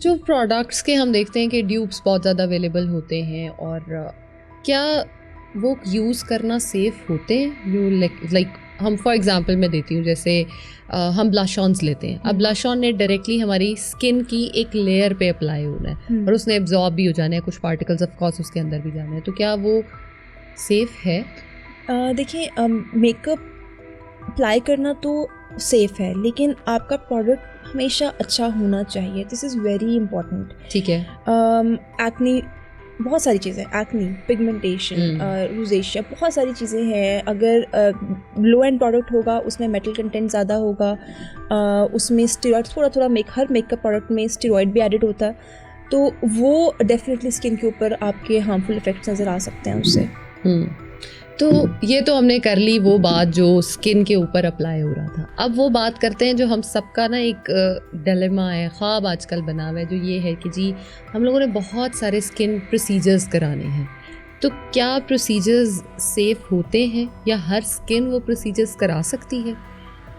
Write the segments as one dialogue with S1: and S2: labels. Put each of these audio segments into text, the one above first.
S1: जो प्रोडक्ट्स के हम देखते हैं कि ड्यूब्स बहुत ज़्यादा अवेलेबल होते हैं, और क्या वो यूज़ करना सेफ़ होते हैं? यू लाइक हम फॉर एग्जांपल मैं देती हूँ, जैसे हम ब्लश ऑन्स लेते हैं। अब ब्लश ऑन ने डायरेक्टली हमारी स्किन की एक लेयर पे अप्लाई होना है और उसने एब्जॉर्ब भी हो जाना है, कुछ पार्टिकल्स ऑफ कोर्स उसके अंदर भी जाना है, तो क्या वो सेफ़ है?
S2: देखिए, मेकअप अप्लाई करना तो सेफ़ है, लेकिन आपका प्रोडक्ट हमेशा अच्छा होना चाहिए। This is very important.
S1: ठीक है।
S2: एक्ने, बहुत सारी चीज़ें, एक्ने, पिगमेंटेशन, रोज़ेशिया, बहुत सारी चीज़ें हैं। अगर लो एंड प्रोडक्ट होगा, उसमें मेटल कंटेंट ज़्यादा होगा, उसमें स्टेरॉइड थोड़ा हर मेकअप प्रोडक्ट में स्टेरॉइड भी एडिड होता है, तो वो डेफिनेटली स्किन के ऊपर आपके हार्मफुल इफेक्ट्स नज़र आ सकते हैं उससे।
S1: तो ये तो हमने कर ली वो बात जो स्किन के ऊपर अप्लाई हो रहा था। अब वो बात करते हैं जो हम सबका ना एक डिलेमा है, ख्वाब आजकल बना हुआ है, जो ये है कि जी हम लोगों ने बहुत सारे स्किन प्रोसीजर्स कराने हैं, तो क्या प्रोसीजर्स सेफ़ होते हैं या हर स्किन वो प्रोसीजर्स करा सकती है?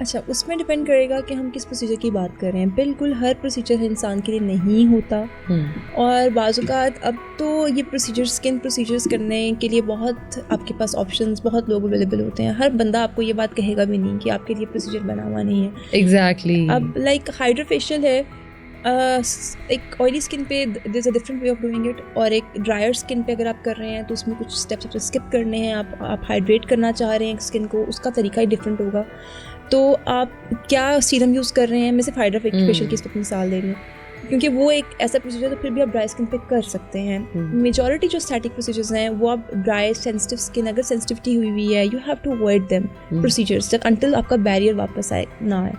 S2: अच्छा, उसमें डिपेंड करेगा कि हम किस प्रोसीजर की बात कर रहे हैं। बिल्कुल हर प्रोसीजर इंसान के लिए नहीं होता, और बाज़-औक़ात अब तो ये प्रोसीजर, स्किन प्रोसीजर्स करने के लिए बहुत आपके पास ऑप्शंस, बहुत लोग अवेलेबल होते हैं। हर बंदा आपको ये बात कहेगा भी नहीं कि आपके लिए प्रोसीजर बना हुआ नहीं है।
S1: एग्जैक्टली।
S2: अब लाइक हाइड्रोफेशियल है, एक ऑयली स्किन पे there is a different way of doing it, और एक ड्रायर स्किन पे अगर आप कर रहे हैं तो उसमें कुछ स्टेप्स आपको स्किप करने हैं। आप हाइड्रेट करना चाह रहे हैं स्किन को, उसका तरीका ही डिफरेंट होगा। तो आप क्या सीरम यूज़ कर रहे हैं, मैं सिर्फ हाइड्रोफेशियल की इसको मिसाल दे रही हूँ, क्योंकि वो एक ऐसा प्रोसीजर तो फिर भी आप ड्राई स्किन पे कर सकते हैं। मेजॉरिटी जो स्टैटिक प्रोसीजर्स हैं वो आप ड्राई सेंसिटिव स्किन, अगर सेंसिटिविटी हुई है, you have to avoid them procedures जब अंटिल आपका बैरियर वापस आए ना आए।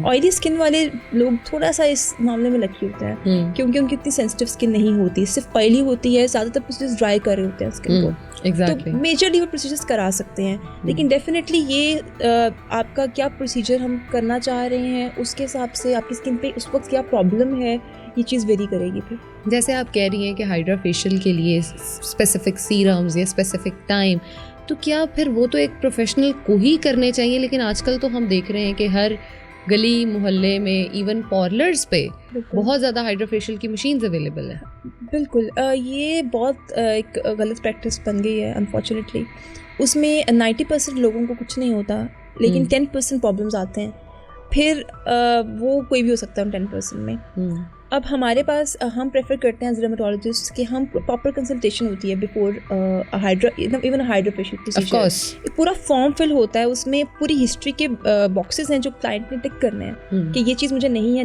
S2: ऑयली स्किन वाले लोग थोड़ा सा इस मामले में लकी होते हैं, क्योंकि उनकी इतनी सेंसिटिव स्किन नहीं होती, सिर्फ ऑयली होती है, ज़्यादातर प्रोसीजर्स ड्राई कर रहे होते हैं स्किन को।
S1: Exactly.
S2: तो मेजरली वो प्रोसीजर्स करा सकते हैं, लेकिन डेफिनेटली ये आपका क्या प्रोसीजर हम करना चाह रहे हैं उसके हिसाब से आपकी स्किन पे उस वक्त क्या प्रॉब्लम है, ये चीज़ वेरी करेगी। फिर
S1: जैसे आप कह रही हैं कि हाइड्रा फेशियल के लिए स्पेसिफिक सीरम्स या स्पेसिफिक टाइम, तो क्या फिर वो तो एक प्रोफेशनल को ही करने चाहिए? लेकिन आजकल तो हम देख रहे हैं कि हर गली मोहल्ले में, इवन पार्लर्स पे बहुत ज़्यादा हाइड्रा फेशियल की मशीन्स अवेलेबल है।
S2: बिल्कुल, ये बहुत एक गलत प्रैक्टिस बन गई है अनफॉर्चुनेटली। उसमें 90% लोगों को कुछ नहीं होता, लेकिन 10% प्रॉब्लम्स आते हैं। फिर वो कोई भी हो सकता है उन 10% में। अब हमारे पास हम प्रेफर करते हैं एज डर्मेटोलॉजिस्ट कि हम प्रॉपर कंसल्टेशन होती है बिफोर इवन हाइड्रोफेशियल प्रोसीजर। पूरा फॉर्म फिल होता है, उसमें पूरी हिस्ट्री के बॉक्सेस हैं जो क्लाइंट ने टिक करने हैं कि ये चीज़ मुझे नहीं है,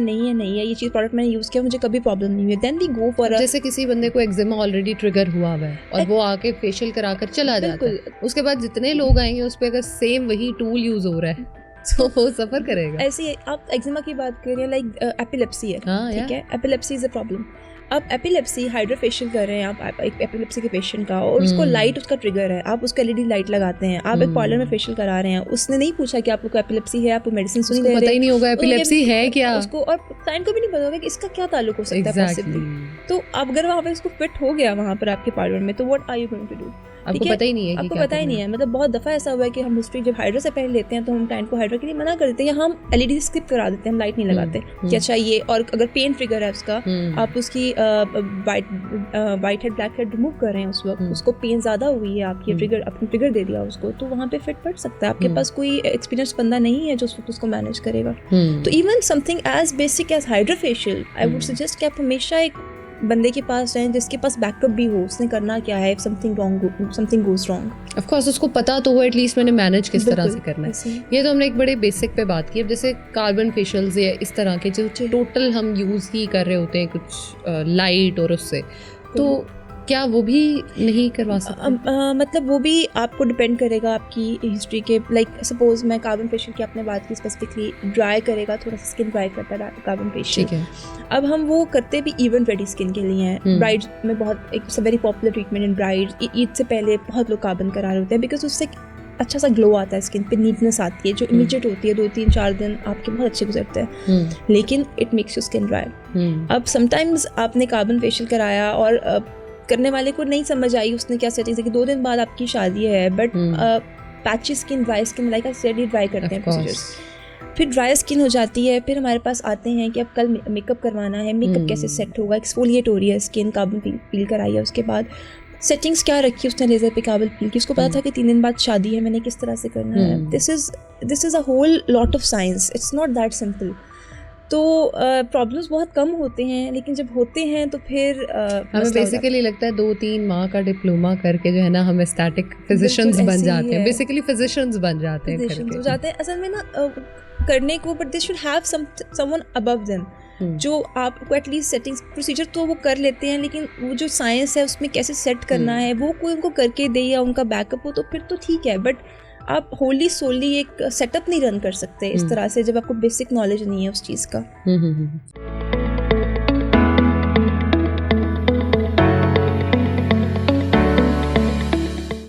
S2: ये चीज़ प्रोडक्ट मैंने यूज़ किया, मुझे कभी प्रॉब्लम नहीं हुई, देन वी गो फॉर। जैसे
S1: किसी बंदे को एक्जिमा ऑलरेडी ट्रिगर हुआ हुआ है और वो आके फेशियल करा कर चला जाता है, उसके बाद जितने लोग आएंगे उस पर अगर सेम वही टूल यूज़ हो रहा है तो वो सफ़र करेगा।
S2: ऐसे आप एक्जिमा की बात कर रहे हैं, लाइक एपिलेप्सी है, ठीक है, एपिलेप्सी इज़ अ प्रॉब्लम। अब एपिलेप्सी हाइड्रोफेशियल कर रहे हैं आप एक एपिलेप्सी के पेशेंट का, और उसको लाइट उसका ट्रिगर है, आप उसको एलईडी लाइट लगाते हैं, आप एक पार्लर में फेशियल करा रहे हैं, उसने नहीं पूछा कि आपको एपिलेप्सी है, आपको मेडिसिन सुनी दे रहे हैं,
S1: पता ही नहीं होगा एपिलेप्सी है क्या
S2: उसको, और क्लाइंट को भी नहीं पता होगा कि इसका क्या ताल्लुक हो सकता है पॉसिबली। तो अब अगर वहाँ पे उसको फिट हो गया वहाँ पर आपके पार्लर में, तो what are you going to do?
S1: आपको पता ही नहीं है,
S2: आपको पता ही नहीं है। मतलब बहुत दफ़ा ऐसा हुआ है कि हम हिस्ट्री जब हाइड्रा से पहले लेते हैं तो हम क्लाइंट को हाइड्रा के लिए मना कर देते हैं, या हम एलईडी स्किप करा देते हैं, हम लाइट नहीं लगाते कि अच्छा ये, और अगर पेन ट्रिगर है उसका, आप उसकी white head black head remove कर रहे हैं उस वक्त, उसको पेन ज़्यादा हुई है, आपकी ट्रिगर, अपनी ट्रिगर दे दिया उसको, तो वहाँ पे फिट पड़ सकता है। आपके पास कोई एक्सपीरियंस बंदा नहीं है जो उस वक्त उसको मैनेज करेगा। तो even something as basic as hydra facial, I would suggest कि आप हमेशा एक बंदे के पास रहें जिसके पास बैकअप भी हो, उसने करना क्या है, something goes wrong,
S1: of course उसको पता तो हो एटलीस्ट मैंने मैनेज किस तरह से करना है। ये तो हमने एक बड़े बेसिक पे बात की। अब जैसे कार्बन फेशियल्स या इस तरह के जो टोटल हम यूज़ ही कर रहे होते हैं कुछ लाइट और उससे, तो क्या वो भी नहीं करवा सकते?
S2: मतलब वो भी आपको डिपेंड करेगा आपकी हिस्ट्री के। लाइक सपोज मैं कार्बन फेशियल की आपने बात की, स्पेसिफिकली ड्राई करेगा, थोड़ा सा स्किन ड्राई करता है कार्बन फेशियल, ठीक है। अब हम वो करते भी इवेंट रेडी स्किन के लिए हैं। ब्राइड में बहुत एक वेरी पॉपुलर ट्रीटमेंट इन ब्राइड, ईद से पहले बहुत लोग कार्बन करा रहे होते हैं, बिकॉज उससे अच्छा सा ग्लो आता है स्किन पे, नीटनेस आती है जो इमीडिएट होती है, 2-3-4 दिन आपके बहुत अच्छे गुजरते हैं, लेकिन it makes you skin dry. अब समटाइम्स आपने कार्बन फेशियल कराया और करने वाले को नहीं समझ आई उसने क्या सेटिंग्स है कि 2 दिन बाद आपकी शादी है, but patchy skin, dry skin, like I said, dry करते हैं प्रोसीजर्स। फिर ड्राई स्किन हो जाती है, फिर हमारे पास आते हैं कि अब कल मेकअप करवाना है, मेकअप कैसे सेट होगा, एक्सफोलिएट हो रही है स्किन, कार्बन पील कराई है, उसके बाद सेटिंग्स क्या रखी उसने लेज़र पे कार्बन पील की, उसको पता था कि 3 दिन बाद शादी है, मैंने किस तरह से करना है। This is a whole lot of science, it's not that simple. तो प्रॉब्लम्स बहुत कम होते हैं, लेकिन जब होते हैं तो फिर
S1: हमें बेसिकली लगता है 2-3 माह का डिप्लोमा करके जो है ना हम एस्थेटिक फिजिशियंस बन जाते हैं, बेसिकली फिजिशियंस बन जाते हैं करके।
S2: असल में ना करने को, but they should have someone above them जो आपको एटलीस्ट सेटिंग्स प्रोसीजर तो वो कर लेते हैं, लेकिन वो जो साइंस है उसमें कैसे सेट करना है वो कोई उनको करके दे या उनका बैकअप हो तो फिर तो ठीक है। बट आप होली सोली एक सेटअप नहीं रन कर सकते इस तरह से जब आपको बेसिक नॉलेज नहीं है उस चीज़ का।